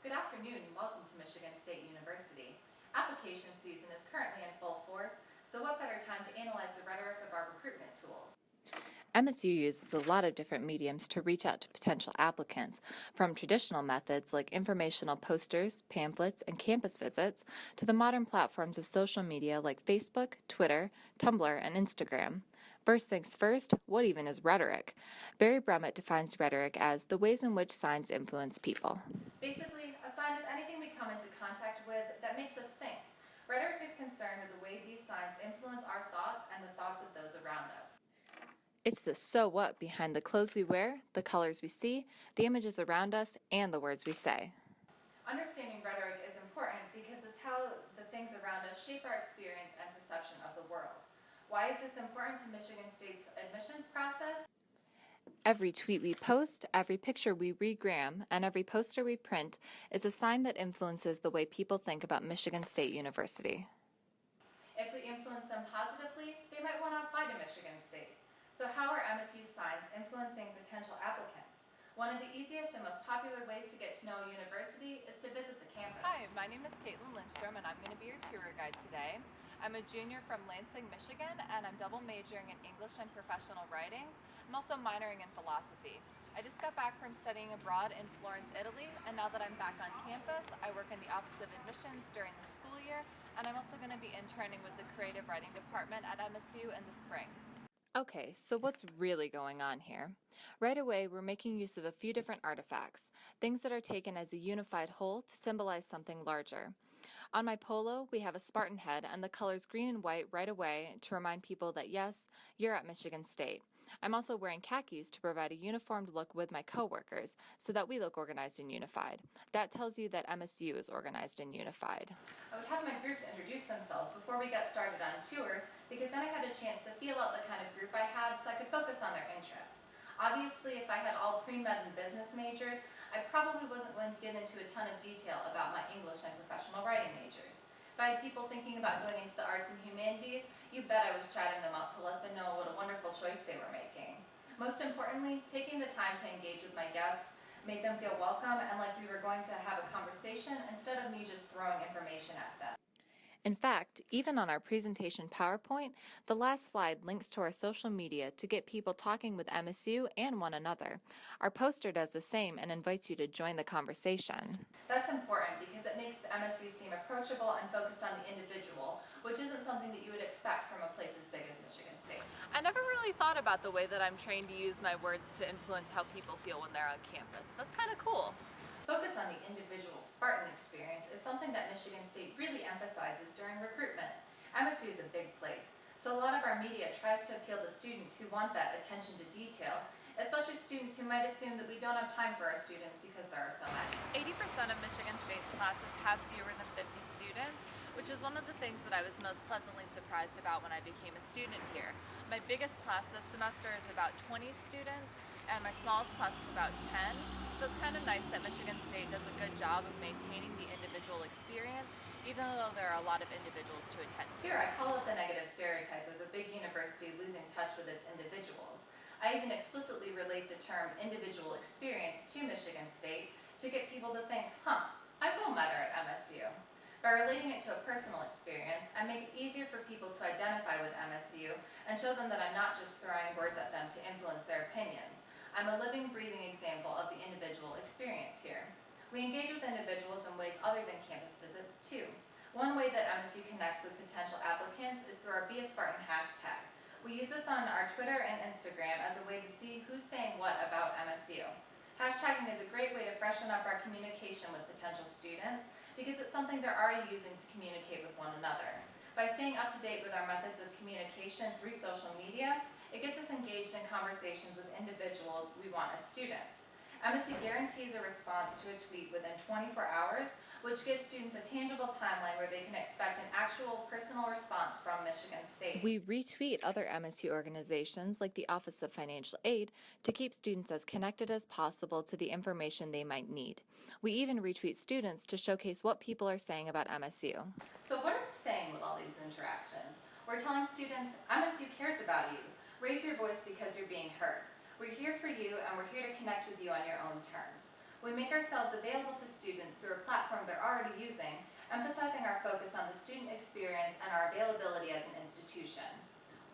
Good afternoon and welcome to Michigan State University. Application season is currently in full force, so what better time to analyze the rhetoric of our recruitment tools? MSU uses a lot of different mediums to reach out to potential applicants, from traditional methods like informational posters, pamphlets, and campus visits, to the modern platforms of social media like Facebook, Twitter, Tumblr, and Instagram. First things first, what even is rhetoric? Barry Brummett defines rhetoric as the ways in which signs influence people. Basically, a sign is anything we come into contact with that makes us think. Rhetoric is concerned with the way these signs influence our thoughts and the thoughts of those around us. It's the so what behind the clothes we wear, the colors we see, the images around us, and the words we say. Understanding rhetoric is important because it's how the things around us shape our experience and perception of the world. Why is this important to Michigan State's admissions process? Every tweet we post, every picture we regram, and every poster we print is a sign that influences the way people think about Michigan State University. If we influence them positively, they might want to apply to Michigan State. So how are MSU signs influencing potential applicants? One of the easiest and most popular ways to get to know a university is to visit the campus. Hi, my name is Caitlin Lindstrom, and I'm going to be your tour guide today. I'm a junior from Lansing, Michigan, and I'm double majoring in English and professional writing. I'm also minoring in philosophy. I just got back from studying abroad in Florence, Italy, and now that I'm back on campus, I work in the Office of Admissions during the school year, and I'm also going to be interning with the creative writing department at MSU in the spring. Okay, so what's really going on here? Right away, we're making use of a few different artifacts, things that are taken as a unified whole to symbolize something larger. On my polo, we have a Spartan head and the colors green and white right away to remind people that yes, you're at Michigan State. I'm also wearing khakis to provide a uniformed look with my coworkers so that we look organized and unified. That tells you that MSU is organized and unified. I would have my groups introduce themselves before we got started on tour because then I had a chance to feel out the kind of group I had so I could focus on their interests. Obviously, if I had all pre-med and business majors, I probably wasn't going to get into a ton of detail about my English and professional writing majors. If I had people thinking about going into the arts and humanities, you bet I was chatting them up to let them know what a wonderful choice they were making. Most importantly, taking the time to engage with my guests made them feel welcome and like we were going to have a conversation instead of me just throwing information at them. In fact, even on our presentation PowerPoint, the last slide links to our social media to get people talking with MSU and one another. Our poster does the same and invites you to join the conversation. That's important because it makes MSU seem approachable and focused on the individual, which isn't something that you would expect from a place as big as Michigan State. I never really thought about the way that I'm trained to use my words to influence how people feel when they're on campus. That's kind of cool. Focus on the individual Spartan experience is something that Michigan State really emphasizes during recruitment. MSU is a big place, so a lot of our media tries to appeal to students who want that attention to detail, especially students who might assume that we don't have time for our students because there are so many. 80% of Michigan State's classes have fewer than 50 students, which is one of the things that I was most pleasantly surprised about when I became a student here. My biggest class this semester is about 20 students, and my smallest class is about 10. So it's kind of nice that Michigan State does a good job of maintaining the individual experience, even though there are a lot of individuals to attend to. Here, I call it the negative stereotype of a big university losing touch with its individuals. I even explicitly relate the term individual experience to Michigan State to get people to think, I will matter at MSU. By relating it to a personal experience, I make it easier for people to identify with MSU and show them that I'm not just throwing words at them to influence their opinions. I'm a living, breathing example of the individual experience here. We engage with individuals in ways other than campus visits, too. One way that MSU connects with potential applicants is through our Be a Spartan hashtag. We use this on our Twitter and Instagram as a way to see who's saying what about MSU. Hashtagging is a great way to freshen up our communication with potential students because it's something they're already using to communicate with one another. By staying up to date with our methods of communication through social media, it gets us engaged in conversations with individuals we want as students. MSU guarantees a response to a tweet within 24 hours, which gives students a tangible timeline where they can expect an actual personal response from Michigan State. We retweet other MSU organizations like the Office of Financial Aid to keep students as connected as possible to the information they might need. We even retweet students to showcase what people are saying about MSU. So what are we saying with all these interactions? We're telling students, MSU cares about you. Raise your voice because you're being heard. We're here for you, and we're here to connect with you on your own terms. We make ourselves available to students through a platform they're already using, emphasizing our focus on the student experience and our availability as an institution.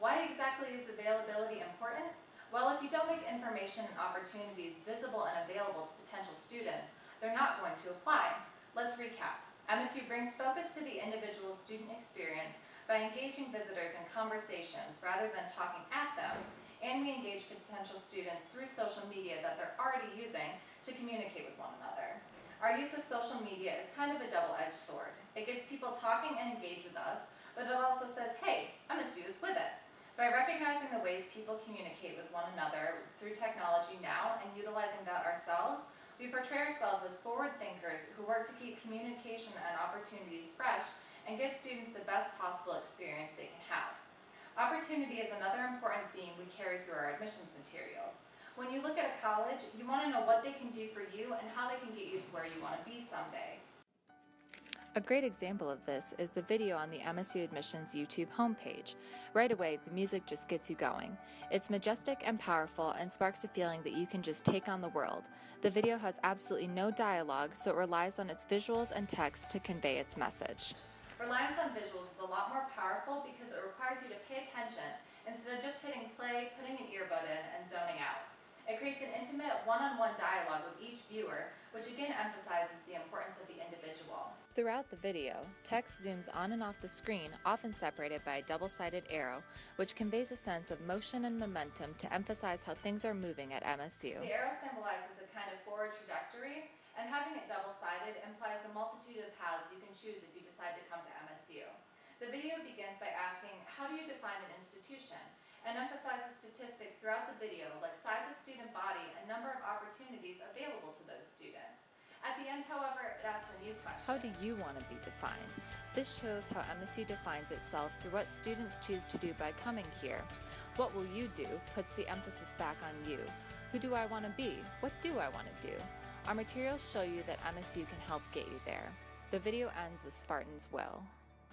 Why exactly is availability important? Well, if you don't make information and opportunities visible and available to potential students, they're not going to apply. Let's recap. MSU brings focus to the individual student experience by engaging visitors in conversations rather than talking at them, and we engage potential students through social media that they're already using to communicate with one another. Our use of social media is kind of a double-edged sword. It gets people talking and engaged with us, but it also says, hey, MSU is with it. By recognizing the ways people communicate with one another through technology now and utilizing that ourselves, we portray ourselves as forward thinkers who work to keep communication and opportunities fresh and give students the best possible experience they can have. Opportunity is another important theme we carry through our admissions materials. When you look at a college, you want to know what they can do for you and how they can get you to where you want to be someday. A great example of this is the video on the MSU Admissions YouTube homepage. Right away, the music just gets you going. It's majestic and powerful and sparks a feeling that you can just take on the world. The video has absolutely no dialogue, so it relies on its visuals and text to convey its message. Reliance on visuals is a lot more powerful because it requires you to pay attention instead of just hitting play, putting an earbud in, and zoning out. It creates an intimate one-on-one dialogue with each viewer, which again emphasizes the importance of the individual. Throughout the video, text zooms on and off the screen, often separated by a double-sided arrow, which conveys a sense of motion and momentum to emphasize how things are moving at MSU. The arrow symbolizes a kind of forward trajectory, and having it double-sided implies a multitude of paths you can choose if you decide to come to MSU. The video begins by asking, how do you define an institution? And emphasizes statistics throughout the video, like size of student body and number of opportunities available to those students. At the end, however, it asks a new question. How do you want to be defined? This shows how MSU defines itself through what students choose to do by coming here. What will you do puts the emphasis back on you. Who do I want to be? What do I want to do? Our materials show you that MSU can help get you there. The video ends with Spartans will.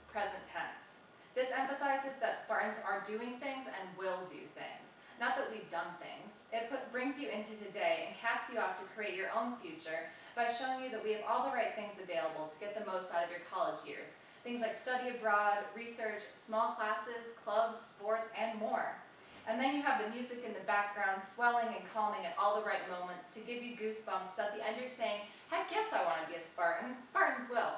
Present tense. This emphasizes that Spartans are doing things and will do things, not that we've done things. It brings you into today and casts you off to create your own future by showing you that we have all the right things available to get the most out of your college years. Things like study abroad, research, small classes, clubs, sports, and more. And then you have the music in the background swelling and calming at all the right moments to give you goosebumps, so at the end you're saying, heck yes, I want to be a Spartan. Spartans will.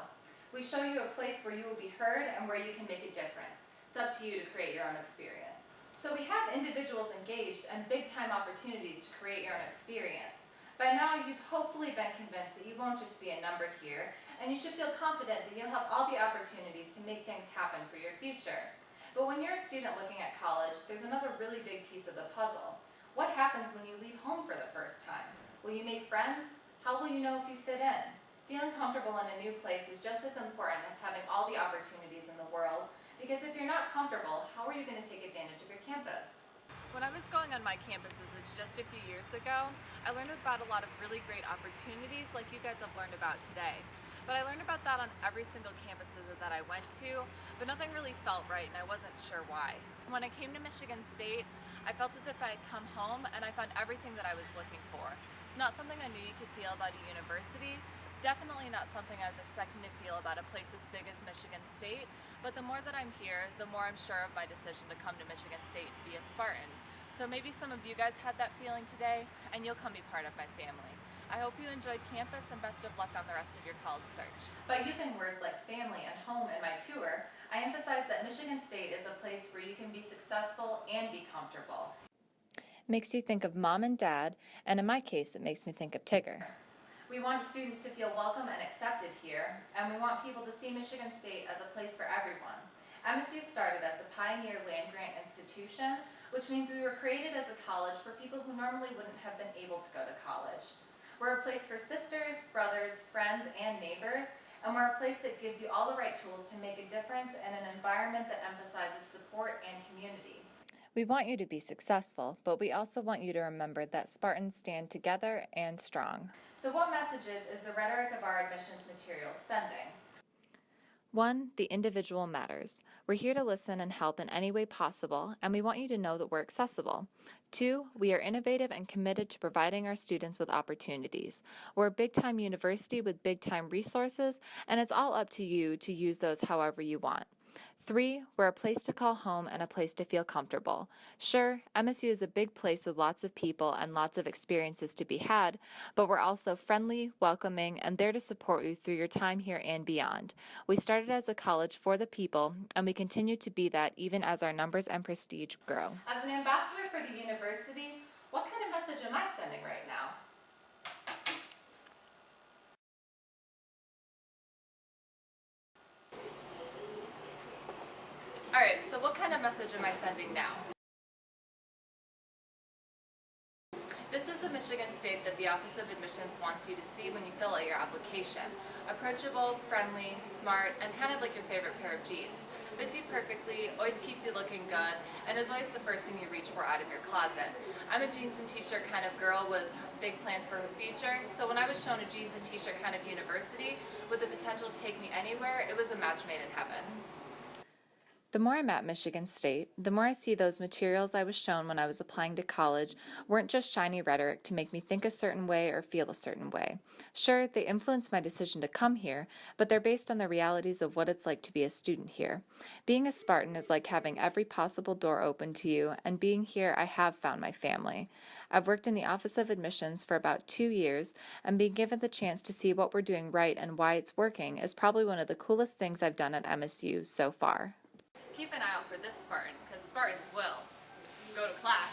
We show you a place where you will be heard and where you can make a difference. It's up to you to create your own experience. So we have individuals engaged and big time opportunities to create your own experience. By now you've hopefully been convinced that you won't just be a number here, and you should feel confident that you'll have all the opportunities to make things happen for your future. But when you're a student looking at college, there's another really big piece of the puzzle. What happens when you leave home for the first time? Will you make friends? How will you know if you fit in? Feeling comfortable in a new place is just as important as having all the opportunities in the world, because if you're not comfortable, how are you going to take advantage of your campus? When I was going on my campus visits just a few years ago, I learned about a lot of really great opportunities like you guys have learned about today. But I learned about that on every single campus visit that I went to, but nothing really felt right and I wasn't sure why. When I came to Michigan State, I felt as if I had come home and I found everything that I was looking for. It's not something I knew you could feel about a university. It's definitely not something I was expecting to feel about a place as big as Michigan State, but the more that I'm here, the more I'm sure of my decision to come to Michigan State and be a Spartan. So maybe some of you guys had that feeling today, and you'll come be part of my family. I hope you enjoyed campus, and best of luck on the rest of your college search. By using words like family and home in my tour, I emphasize that Michigan State is a place where you can be successful and be comfortable. Makes you think of mom and dad, and in my case, it makes me think of Tigger. We want students to feel welcome and accepted here, and we want people to see Michigan State as a place for everyone. MSU started as a pioneer land-grant institution, which means we were created as a college for people who normally wouldn't have been able to go to college. We're a place for sisters, brothers, friends, and neighbors, and we're a place that gives you all the right tools to make a difference in an environment that emphasizes support and community. We want you to be successful, but we also want you to remember that Spartans stand together and strong. So what messages is the rhetoric of our admissions materials sending? 1. The individual matters. We're here to listen and help in any way possible, and we want you to know that we're accessible. 2. We are innovative and committed to providing our students with opportunities. We're a big-time university with big-time resources, and it's all up to you to use those however you want. 3. We're a place to call home and a place to feel comfortable. Sure, MSU is a big place with lots of people and lots of experiences to be had, but we're also friendly, welcoming, and there to support you through your time here and beyond. We started as a college for the people, and we continue to be that even as our numbers and prestige grow. As an ambassador for the university, what kind of message am I sending right now? Alright, so what kind of message am I sending now? This is the Michigan State that the Office of Admissions wants you to see when you fill out your application. Approachable, friendly, smart, and kind of like your favorite pair of jeans. Fits you perfectly, always keeps you looking good, and is always the first thing you reach for out of your closet. I'm a jeans and t-shirt kind of girl with big plans for her future, so when I was shown a jeans and t-shirt kind of university with the potential to take me anywhere, it was a match made in heaven. The more I'm at Michigan State, the more I see those materials I was shown when I was applying to college weren't just shiny rhetoric to make me think a certain way or feel a certain way. Sure, they influenced my decision to come here, but they're based on the realities of what it's like to be a student here. Being a Spartan is like having every possible door open to you, and being here I have found my family. I've worked in the Office of Admissions for about 2 years, and being given the chance to see what we're doing right and why it's working is probably one of the coolest things I've done at MSU so far. Keep an eye out for this Spartan, because Spartans will go to class.